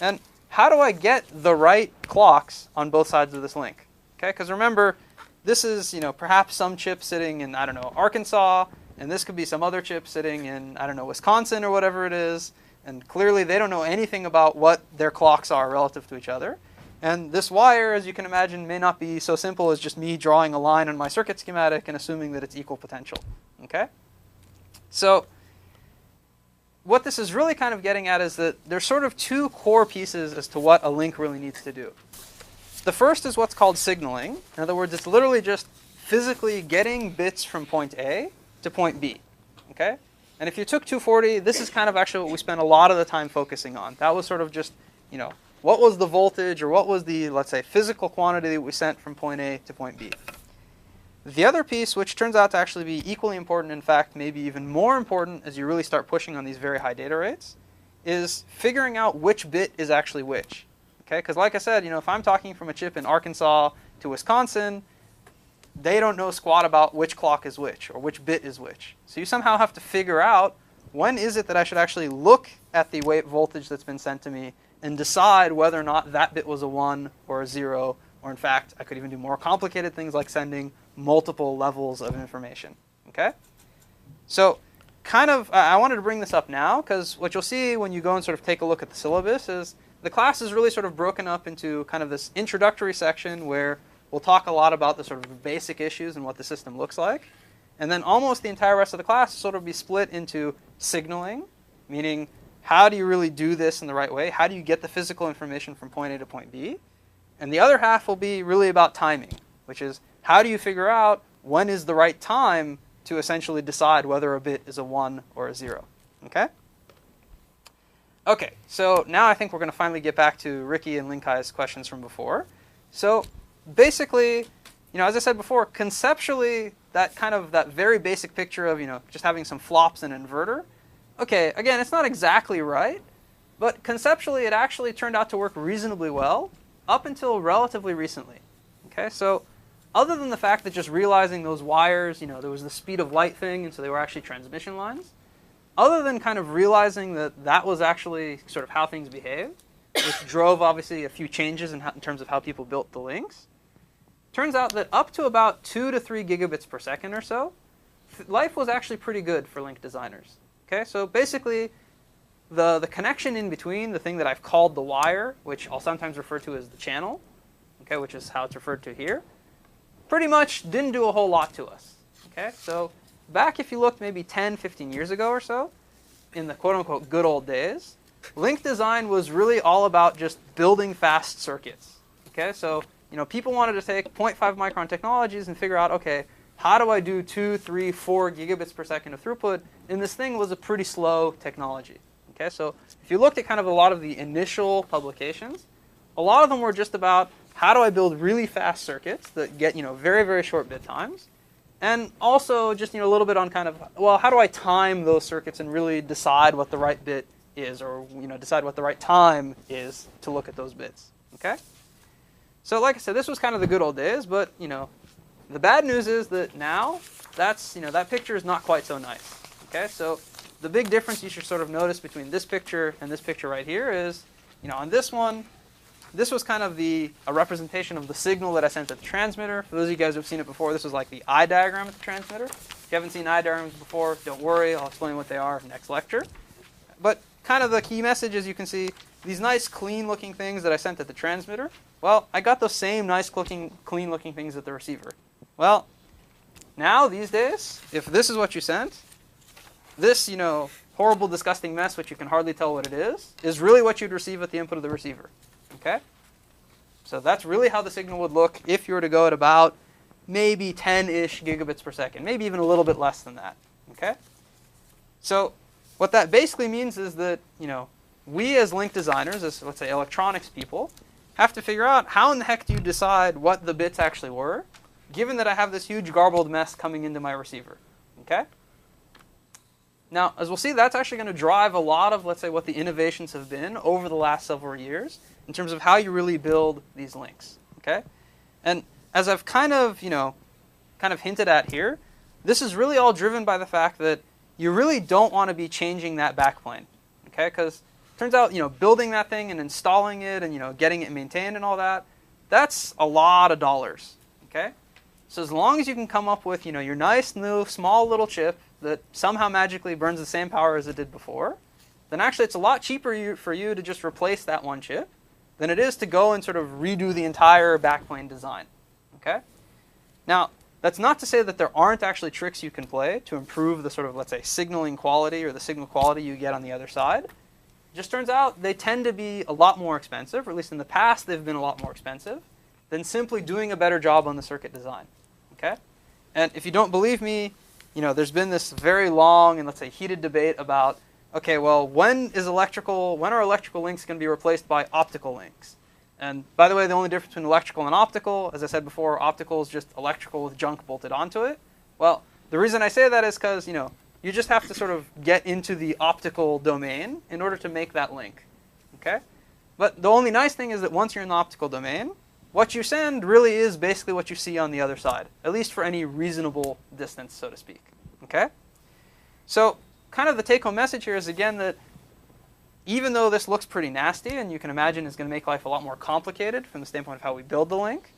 And how do I get the right clocks on both sides of this link? Okay, because remember, this is perhaps some chip sitting in, I don't know, Arkansas, and this could be some other chip sitting in, I don't know, Wisconsin or whatever it is, and clearly they don't know anything about what their clocks are relative to each other. And this wire, as you can imagine, may not be so simple as just me drawing a line on my circuit schematic and assuming that it's equal potential. Okay? So what this is really kind of getting at is that there's sort of two core pieces as to what a link really needs to do. The first is what's called signaling. In other words, it's literally just physically getting bits from point A to point B. Okay? And if you took 240, this is kind of actually what we spent a lot of the time focusing on. That was sort of just, what was the voltage or what was the, let's say, physical quantity that we sent from point A to point B. The other piece, which turns out to actually be equally important, in fact, maybe even more important as you really start pushing on these very high data rates, is figuring out which bit is actually which. Okay? Because like I said, if I'm talking from a chip in Arkansas to Wisconsin, they don't know squat about which clock is which or which bit is which. So you somehow have to figure out when is it that I should actually look at the voltage that's been sent to me and decide whether or not that bit was a 1 or a 0, or in fact, I could even do more complicated things like sending multiple levels of information. Okay? So kind of, I wanted to bring this up now because what you'll see when you go and sort of take a look at the syllabus is the class is really sort of broken up into kind of this introductory section where we'll talk a lot about the sort of basic issues and what the system looks like. And then almost the entire rest of the class will sort of be split into signaling, meaning how do you really do this in the right way? How do you get the physical information from point A to point B? And the other half will be really about timing, which is how do you figure out when is the right time to essentially decide whether a bit is a 1 or a 0. Okay? Okay, so now I think we're going to finally get back to Ricky and Linkai's questions from before. So basically, as I said before, conceptually, that very basic picture of, just having some flops and an inverter, okay, again, it's not exactly right, but conceptually it actually turned out to work reasonably well up until relatively recently. Okay, so other than the fact that just realizing those wires, there was the speed of light thing, and so they were actually transmission lines, other than kind of realizing that that was actually sort of how things behave, which drove obviously a few changes in terms of how people built the links, turns out that up to about 2 to 3 gigabits per second or so, life was actually pretty good for link designers. Okay, so basically, the connection in between, the thing that I've called the wire, which I'll sometimes refer to as the channel, okay, which is how it's referred to here, pretty much didn't do a whole lot to us. Okay, so back if you looked maybe 10, 15 years ago or so, in the quote-unquote good old days, link design was really all about just building fast circuits. Okay, so people wanted to take 0.5 micron technologies and figure out, okay, how do I do 2, 3, 4 gigabits per second of throughput? And this thing was a pretty slow technology. Okay, so if you looked at kind of a lot of the initial publications, a lot of them were just about how do I build really fast circuits that get very, very short bit times, and also just a little bit on kind of, well, how do I time those circuits and really decide what the right bit is, or decide what the right time is to look at those bits. Okay, so like I said, this was kind of the good old days, but the bad news is that now that picture is not quite so nice. Okay, so the big difference you should sort of notice between this picture and this picture right here is, on this one, this was kind of a representation of the signal that I sent at the transmitter. For those of you guys who have seen it before, this was like the eye diagram at the transmitter. If you haven't seen eye diagrams before, don't worry, I'll explain what they are next lecture. But kind of the key message is you can see these nice clean-looking things that I sent at the transmitter. Well, I got those same nice clean-looking things at the receiver. Well, now, these days, if this is what you sent, this, horrible, disgusting mess, which you can hardly tell what it is really what you'd receive at the input of the receiver. Okay? So that's really how the signal would look if you were to go at about maybe 10-ish gigabits per second, maybe even a little bit less than that. Okay? So what that basically means is that, we as link designers, as let's say electronics people, have to figure out how in the heck do you decide what the bits actually were, given that I have this huge garbled mess coming into my receiver. Okay? Now, as we'll see, that's actually going to drive a lot of, let's say, what the innovations have been over the last several years in terms of how you really build these links. Okay? And as I've kind of hinted at here, this is really all driven by the fact that you really don't want to be changing that backplane. Okay? Because it turns out, building that thing and installing it and, getting it maintained and all that, that's a lot of dollars. Okay? So as long as you can come up with, your nice new small little chip that somehow magically burns the same power as it did before, then actually it's a lot cheaper for you to just replace that one chip than it is to go and sort of redo the entire backplane design. Okay? Now, that's not to say that there aren't actually tricks you can play to improve the sort of, let's say, signaling quality or the signal quality you get on the other side. It just turns out they tend to be a lot more expensive, or at least in the past they've been a lot more expensive, than simply doing a better job on the circuit design. Okay? And if you don't believe me, there's been this very long and, let's say, heated debate about, okay, well, when are electrical links going to be replaced by optical links? And by the way, the only difference between electrical and optical, as I said before, optical is just electrical with junk bolted onto it. Well, the reason I say that is because, you just have to sort of get into the optical domain in order to make that link. Okay? But the only nice thing is that once you're in the optical domain, what you send really is basically what you see on the other side, at least for any reasonable distance, so to speak. Okay? So kind of the take-home message here is, again, that even though this looks pretty nasty and you can imagine is going to make life a lot more complicated from the standpoint of how we build the link,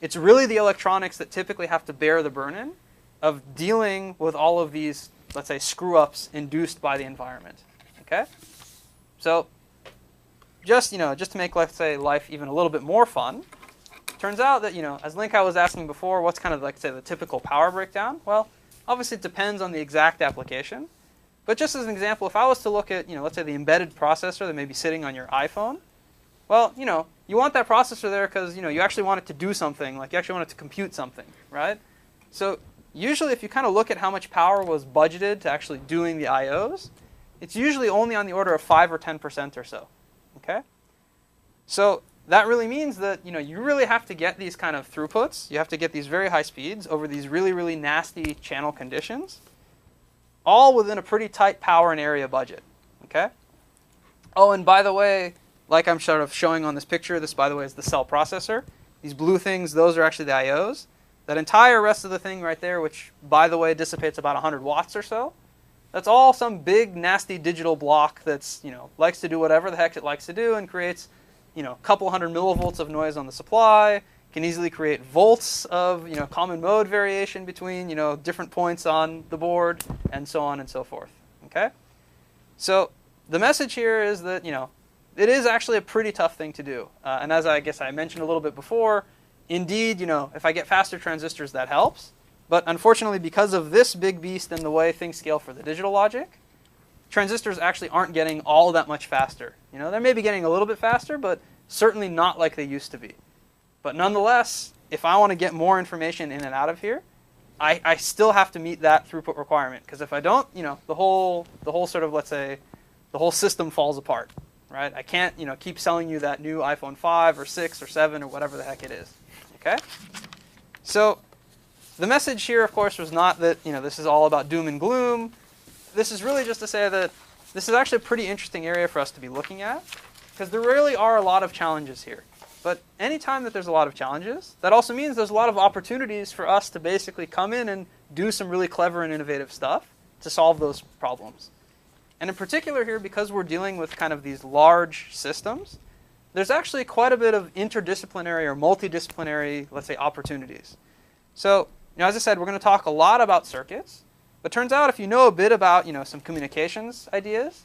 it's really the electronics that typically have to bear the burden of dealing with all of these, let's say, screw-ups induced by the environment. Okay? So just to make, let's say, life even a little bit more fun, turns out that, as Linkai was asking before, what's kind of, like, say, the typical power breakdown? Well, obviously it depends on the exact application. But just as an example, if I was to look at, let's say the embedded processor that may be sitting on your iPhone, well, you want that processor there because, you actually want it to do something, like you actually want it to compute something, right? So usually if you kind of look at how much power was budgeted to actually doing the IOs, it's usually only on the order of 5 or 10% or so, okay? So that really means that, you really have to get these kind of throughputs. You have to get these very high speeds over these really, really nasty channel conditions, all within a pretty tight power and area budget. Okay? Oh, and by the way, like I'm sort of showing on this picture, this, by the way, is the cell processor. These blue things, those are actually the IOs. That entire rest of the thing right there, which, by the way, dissipates about 100 watts or so, that's all some big, nasty digital block that's, likes to do whatever the heck it likes to do and creates, a couple hundred millivolts of noise on the supply, can easily create volts of, common mode variation between, different points on the board, and so on and so forth. Okay? So the message here is that, it is actually a pretty tough thing to do. And as I guess I mentioned a little bit before, indeed, if I get faster transistors, that helps. But unfortunately, because of this big beast and the way things scale for the digital logic, transistors actually aren't getting all that much faster. They may be getting a little bit faster, but certainly not like they used to be. But nonetheless, if I want to get more information in and out of here, I still have to meet that throughput requirement, because if I don't, the whole sort of, let's say, the whole system falls apart, right? I can't, keep selling you that new iPhone 5 or 6 or 7 or whatever the heck it is, okay? So the message here, of course, was not that, this is all about doom and gloom. This is really just to say that this is actually a pretty interesting area for us to be looking at, because there really are a lot of challenges here. But anytime that there's a lot of challenges, that also means there's a lot of opportunities for us to basically come in and do some really clever and innovative stuff to solve those problems. And in particular here, because we're dealing with kind of these large systems, there's actually quite a bit of interdisciplinary or multidisciplinary, let's say, opportunities. So, as I said, we're going to talk a lot about circuits. But turns out if you know a bit about, some communications ideas,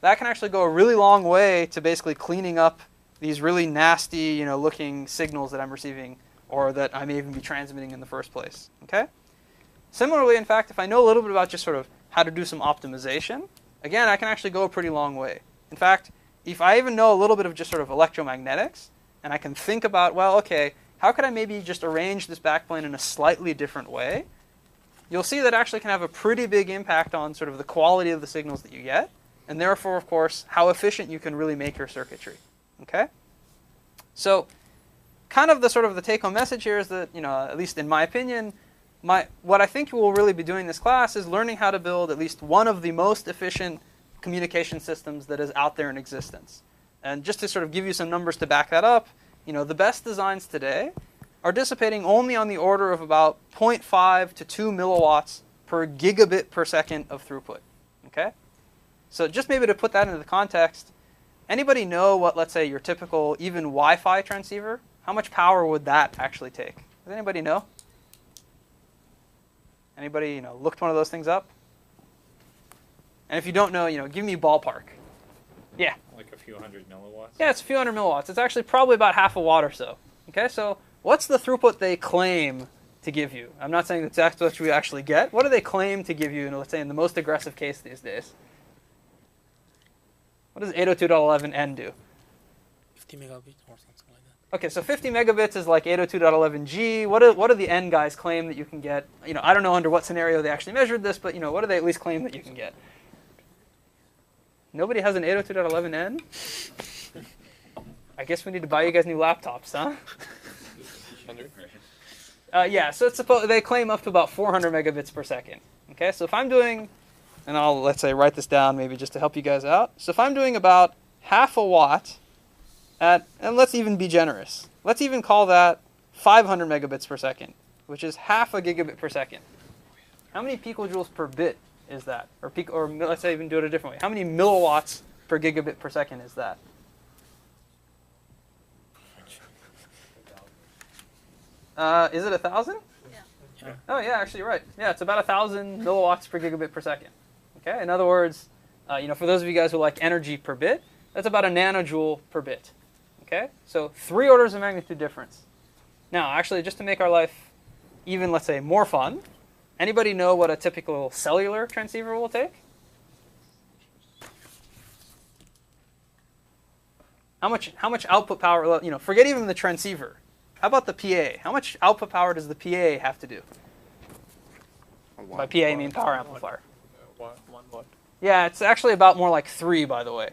that can actually go a really long way to basically cleaning up these really nasty, looking signals that I'm receiving or that I may even be transmitting in the first place, okay? Similarly, in fact, if I know a little bit about just sort of how to do some optimization, again, I can actually go a pretty long way. In fact, if I even know a little bit of just sort of electromagnetics, and I can think about, well, okay, how could I maybe just arrange this backplane in a slightly different way? You'll see that actually can have a pretty big impact on sort of the quality of the signals that you get, and therefore, of course, how efficient you can really make your circuitry. Okay? So kind of the sort of the take-home message here is that, at least in my opinion, what I think we'll really be doing in this class is learning how to build at least one of the most efficient communication systems that is out there in existence. And just to sort of give you some numbers to back that up, the best designs today are dissipating only on the order of about 0.5 to 2 milliwatts per gigabit per second of throughput. Okay? So just maybe to put that into the context, anybody know what, let's say, your typical even Wi-Fi transceiver, how much power would that actually take? Does anybody know? Anybody, looked one of those things up? And if you don't know, give me a ballpark. Yeah. Like a few hundred milliwatts? Yeah, it's a few hundred milliwatts. It's actually probably about half a watt or so. Okay, so what's the throughput they claim to give you? I'm not saying that's what we actually get. What do they claim to give you, let's say, in the most aggressive case these days? What does 802.11n do? 50 megabits or something like that. Okay, so 50 megabits is like 802.11g. What do the N guys claim that you can get? I don't know under what scenario they actually measured this, but what do they at least claim that you can get? Nobody has an 802.11n? I guess we need to buy you guys new laptops, huh? 100? Yeah, so they claim up to about 400 megabits per second. Okay, so if I'm doing, and let's say write this down maybe just to help you guys out. So if I'm doing about half a watt and let's even be generous. Let's even call that 500 megabits per second, which is half a gigabit per second. How many picojoules per bit is that? Or let's say even do it a different way. How many milliwatts per gigabit per second is that? Is it 1,000? Yeah. Oh yeah, actually you're right. Yeah, it's about 1,000 milliwatts per gigabit per second. Okay, in other words, for those of you guys who like energy per bit, that's about a nanojoule per bit. Okay, so 3 orders of magnitude difference. Now, actually, just to make our life even, let's say, more fun, anybody know what a typical cellular transceiver will take? How much output power? Forget even the transceiver. How about the PA? How much output power does the PA have to do? By PA, I mean power amplifier. 1 watt. Yeah, it's actually about more like 3, by the way.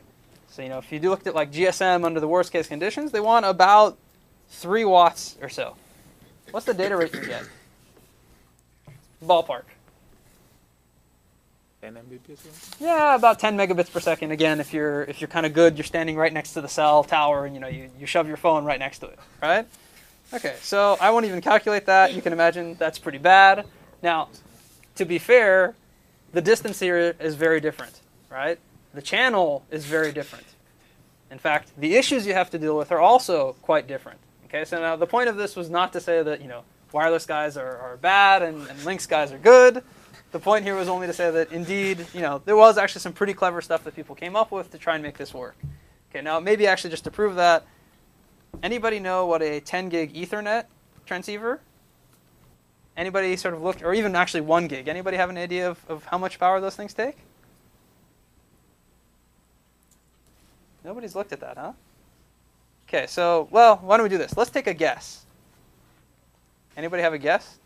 So, if you looked at like GSM under the worst case conditions, they want about 3 watts or so. What's the data rate you get? Ballpark. 10 Mbps? Yeah, about 10 megabits per second. Again, if you're kind of good, you're standing right next to the cell tower, and you shove your phone right next to it, right? Okay, so I won't even calculate that. You can imagine that's pretty bad. Now, to be fair, the distance here is very different, right? The channel is very different. In fact, the issues you have to deal with are also quite different. Okay, so now the point of this was not to say that wireless guys are bad and links guys are good. The point here was only to say that indeed, there was actually some pretty clever stuff that people came up with to try and make this work. Okay, now maybe actually just to prove that, anybody know what a 10 gig Ethernet transceiver? Anybody sort of looked, or even actually 1 gig? Anybody have an idea of how much power those things take? Nobody's looked at that, huh? Okay, so, well, why don't we do this? Let's take a guess. Anybody have a guess?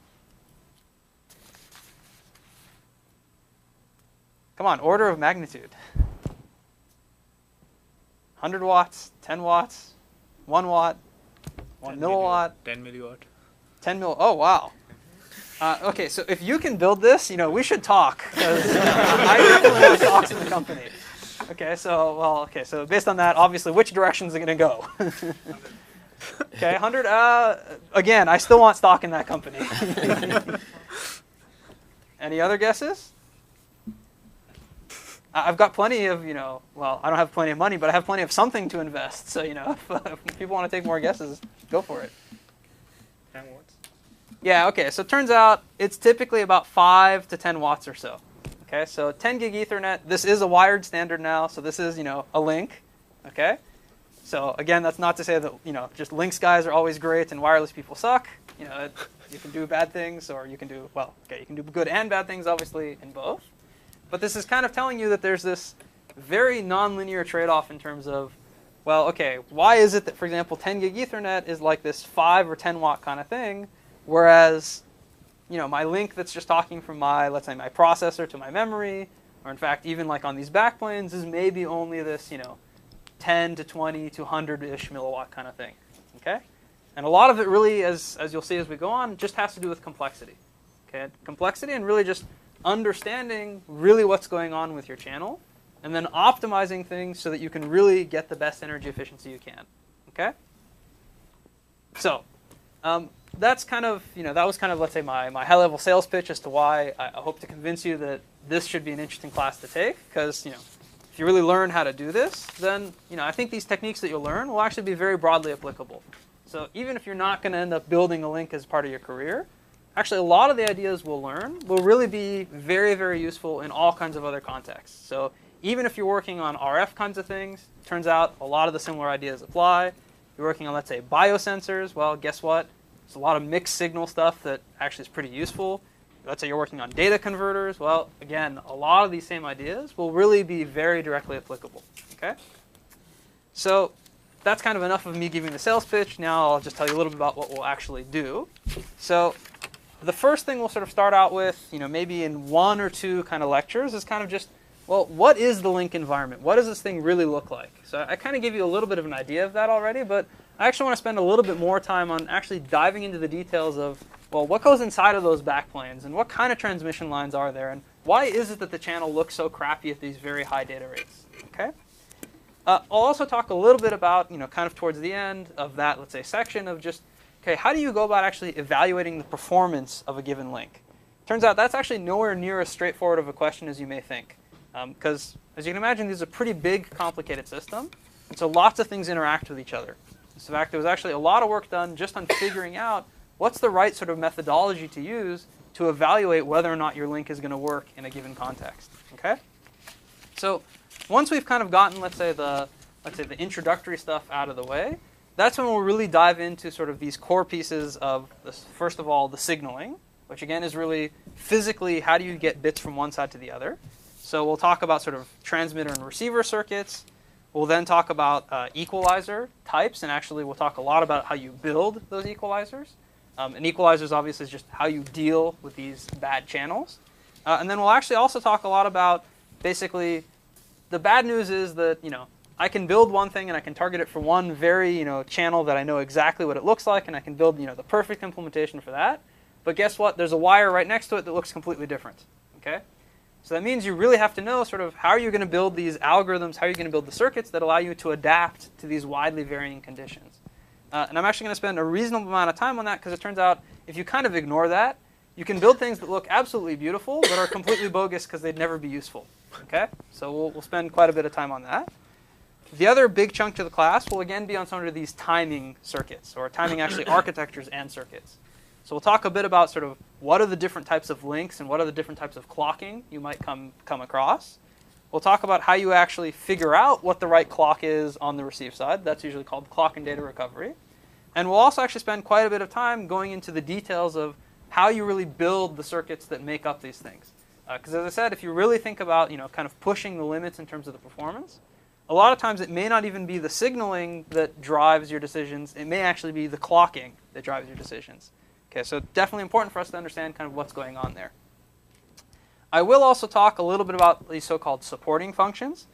Come on, order of magnitude. 100 watts, 10 watts, 1 watt, 1 milliwatt. 10 milliwatt. 10 mil. Oh, wow. Okay, so if you can build this, we should talk. 'Cause, I definitely want talks in the company. Okay, so based on that, obviously, which direction is it going to go? Okay, 100. Again, I still want stock in that company. Any other guesses? I've got plenty of, well, I don't have plenty of money, but I have plenty of something to invest. So, if people want to take more guesses, go for it. 10 watts. Yeah, okay, so it turns out it's typically about 5 to 10 watts or so. Okay, so 10 gig Ethernet, this is a wired standard now, so this is, a link. Okay, so again, that's not to say that, just links guys are always great and wireless people suck. You can do bad things, or you can do, you can do good and bad things, obviously, in both. But this is kind of telling you that there's this very nonlinear trade-off in terms of, well, okay, why is it that, for example, 10 gig Ethernet is like this 5 or 10 watt kind of thing, whereas, my link that's just talking from let's say my processor to my memory, or in fact, even like on these backplanes, is maybe only this, 10 to 20 to 100-ish milliwatt kind of thing, okay? And a lot of it really, as you'll see as we go on, just has to do with complexity, okay? Complexity and really just understanding really what's going on with your channel, and then optimizing things so that you can really get the best energy efficiency you can, okay? So that's kind of, that was kind of, let's say, my high-level sales pitch as to why I hope to convince you that this should be an interesting class to take, because, if you really learn how to do this, then, I think these techniques that you'll learn will actually be very broadly applicable. So even if you're not going to end up building a link as part of your career, actually a lot of the ideas we'll learn will really be very, very useful in all kinds of other contexts. So even if you're working on RF kinds of things, turns out a lot of the similar ideas apply. You're working on, let's say, biosensors, well, guess what? There's a lot of mixed signal stuff that actually is pretty useful. Let's say you're working on data converters, well, again, a lot of these same ideas will really be very directly applicable, okay? So that's kind of enough of me giving the sales pitch. Now I'll just tell you a little bit about what we'll actually do. So the first thing we'll sort of start out with, maybe in 1 or 2 kind of lectures is kind of just, well, what is the link environment? What does this thing really look like? So I kind of gave you a little bit of an idea of that already, but I actually want to spend a little bit more time on actually diving into the details of, well, what goes inside of those backplanes and what kind of transmission lines are there and why is it that the channel looks so crappy at these very high data rates, okay? I'll also talk a little bit about, kind of towards the end of that, let's say, section of just, okay, how do you go about actually evaluating the performance of a given link? Turns out that's actually nowhere near as straightforward of a question as you may think. Because, as you can imagine, this is a pretty big, complicated system. And so lots of things interact with each other. In fact, there was actually a lot of work done just on figuring out what's the right sort of methodology to use to evaluate whether or not your link is going to work in a given context. Okay? So once we've kind of gotten, let's say the introductory stuff out of the way, that's when we'll really dive into sort of these core pieces of, this, first of all, the signaling, which again is really physically how do you get bits from one side to the other. So we'll talk about sort of transmitter and receiver circuits. We'll then talk about equalizer types, and actually we'll talk a lot about how you build those equalizers. And equalizers obviously is just how you deal with these bad channels. And then we'll actually also talk a lot about basically the bad news is that, I can build one thing and I can target it for one very, channel that I know exactly what it looks like, and I can build, the perfect implementation for that. But guess what? There's a wire right next to it that looks completely different. Okay? So that means you really have to know sort of how are you going to build these algorithms, how are you going to build the circuits that allow you to adapt to these widely varying conditions. And I'm actually going to spend a reasonable amount of time on that because it turns out if you kind of ignore that, you can build things that look absolutely beautiful but are completely bogus because they'd never be useful. Okay? So we'll spend quite a bit of time on that. The other big chunk to the class will again be on some of these timing circuits, or timing actually architectures and circuits. So we'll talk a bit about sort of what are the different types of links and what are the different types of clocking you might come across. We'll talk about how you actually figure out what the right clock is on the receive side. That's usually called clock and data recovery. And we'll also actually spend quite a bit of time going into the details of how you really build the circuits that make up these things. Because as I said, if you really think about kind of pushing the limits in terms of the performance, a lot of times it may not even be the signaling that drives your decisions. It may actually be the clocking that drives your decisions. Okay, so definitely important for us to understand kind of what's going on there. I will also talk a little bit about these so-called supporting functions,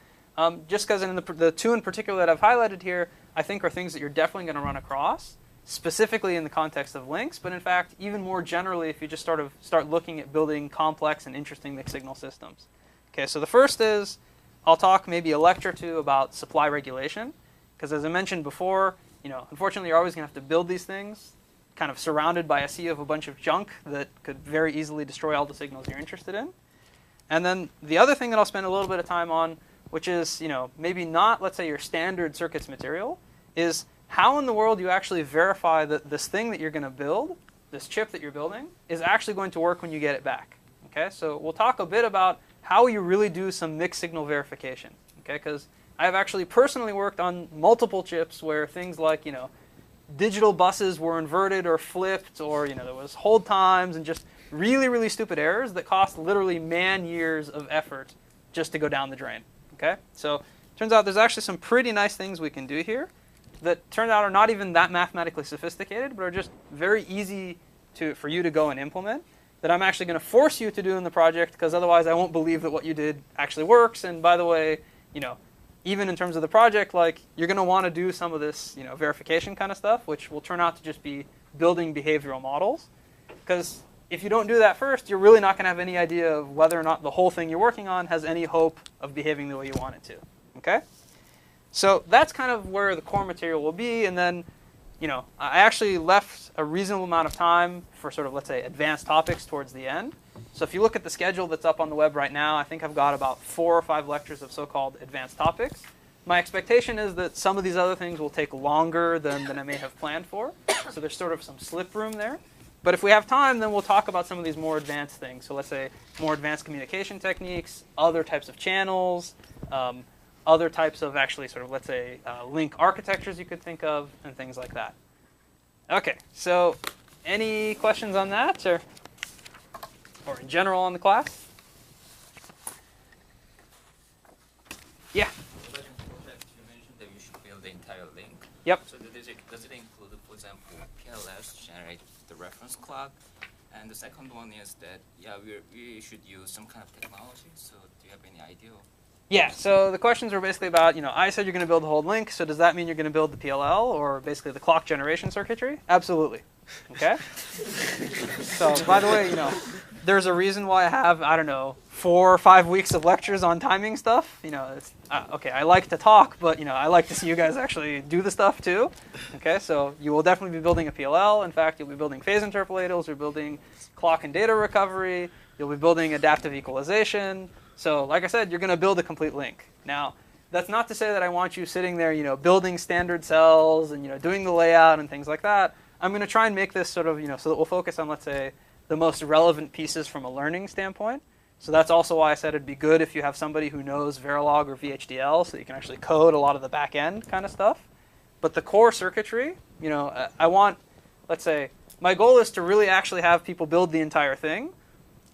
just because in the two in particular that I've highlighted here, I think are things that you're definitely going to run across, specifically in the context of links, but in fact, even more generally, if you just start looking at building complex and interesting mixed signal systems. Okay, so the first is, I'll talk maybe a lecture or two about supply regulation, because as I mentioned before, unfortunately, you're always going to have to build these things, kind of surrounded by a sea of a bunch of junk that could very easily destroy all the signals you're interested in. And then the other thing that I'll spend a little bit of time on, which is, maybe not, let's say, your standard circuits material, is how in the world you actually verify that this thing that you're going to build, this chip that you're building, is actually going to work when you get it back. Okay, so we'll talk a bit about how you really do some mixed signal verification. Okay, because I've actually personally worked on multiple chips where things like, digital buses were inverted or flipped, or there was hold times and just really, really stupid errors that cost literally man-years of effort just to go down the drain. Okay, so turns out there's actually some pretty nice things we can do here that turns out are not even that mathematically sophisticated, but are just very easy for you to go and implement, that I'm actually going to force you to do in the project, because otherwise I won't believe that what you did actually works. And by the way, even in terms of the project, like, you're going to want to do some of this verification kind of stuff, which will turn out to just be building behavioral models. Because if you don't do that first, you're really not going to have any idea of whether or not the whole thing you're working on has any hope of behaving the way you want it to. Okay? So that's kind of where the core material will be. And then, I actually left a reasonable amount of time for sort of, let's say, advanced topics towards the end. So if you look at the schedule that's up on the web right now, I think I've got about 4 or 5 lectures of so-called advanced topics. My expectation is that some of these other things will take longer than I may have planned for. So there's sort of some slip room there. But if we have time, then we'll talk about some of these more advanced things. So let's say more advanced communication techniques, other types of channels, other types of actually sort of, let's say, link architectures you could think of, and things like that. OK, so any questions on that, or in general on the class? Yeah? You mentioned that you should build the entire link. Yep. So does it include, for example, PLLs to generate the reference clock? And the second one is that, we should use some kind of technology. So do you have any idea? Yeah, so the questions were basically about, I said you're going to build the whole link, so does that mean you're going to build the PLL, or basically the clock generation circuitry? Absolutely. Okay? So, by the way, there's a reason why I have, 4 or 5 weeks of lectures on timing stuff. Okay, I like to talk, but, I like to see you guys actually do the stuff too. Okay, so you will definitely be building a PLL. In fact, you'll be building phase interpolators, you're building clock and data recovery, you'll be building adaptive equalization. So, like I said, you're going to build a complete link. Now, that's not to say that I want you sitting there, building standard cells and, doing the layout and things like that. I'm going to try and make this sort of, so that we'll focus on, let's say, the most relevant pieces from a learning standpoint. So that's also why I said it'd be good if you have somebody who knows Verilog or VHDL, so you can actually code a lot of the back end kind of stuff. But the core circuitry, I want, let's say, my goal is to really actually have people build the entire thing.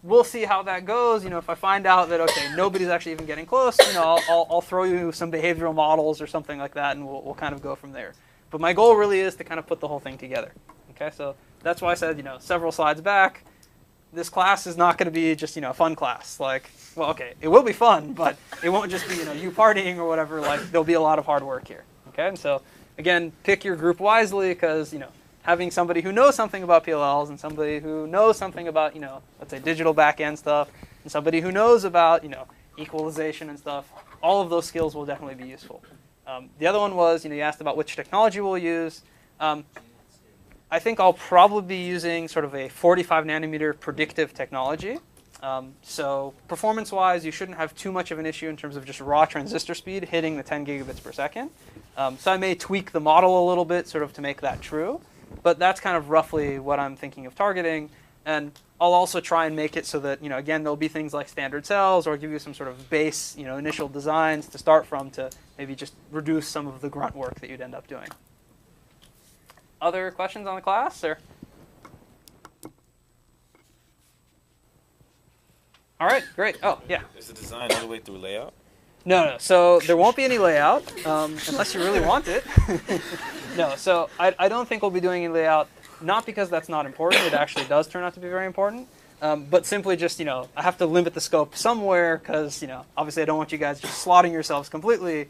We'll see how that goes. If I find out that, okay, nobody's actually even getting close, I'll throw you some behavioral models or something like that, and we'll kind of go from there. But my goal really is to kind of put the whole thing together. Okay, so that's why I said, several slides back, this class is not going to be just, a fun class. Like, well, okay, it will be fun, but it won't just be, you partying or whatever. Like, there'll be a lot of hard work here. Okay, and so again, pick your group wisely, because, having somebody who knows something about PLLs and somebody who knows something about, let's say digital back-end stuff, and somebody who knows about, equalization and stuff, all of those skills will definitely be useful. The other one was, you asked about which technology we'll use. I think I'll probably be using sort of a 45 nanometer predictive technology. So performance-wise, you shouldn't have too much of an issue in terms of just raw transistor speed hitting the 10 gigabits per second. So I may tweak the model a little bit sort of to make that true. But that's kind of roughly what I'm thinking of targeting. And I'll also try and make it so that, again, there'll be things like standard cells, or give you some sort of base, initial designs to start from to maybe just reduce some of the grunt work that you'd end up doing. Other questions on the class, or? All right, great. Oh, yeah. Is the design all the way through layout? No. So there won't be any layout, unless you really want it. No, so I don't think we'll be doing any layout, not because that's not important. It actually does turn out to be very important. But simply just, I have to limit the scope somewhere because, obviously I don't want you guys just slotting yourselves completely.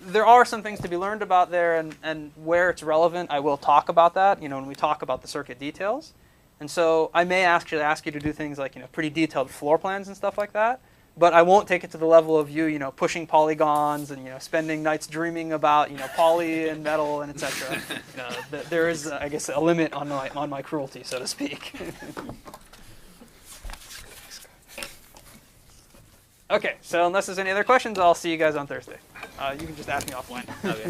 There are some things to be learned about there, and where it's relevant, I will talk about that, when we talk about the circuit details. And so I may actually ask you to do things like, pretty detailed floor plans and stuff like that. But I won't take it to the level of you, pushing polygons and, spending nights dreaming about, poly and metal and etc. There is, I guess, a limit on my cruelty, so to speak. Okay, so unless there's any other questions, I'll see you guys on Thursday. You can just ask me offline. Okay.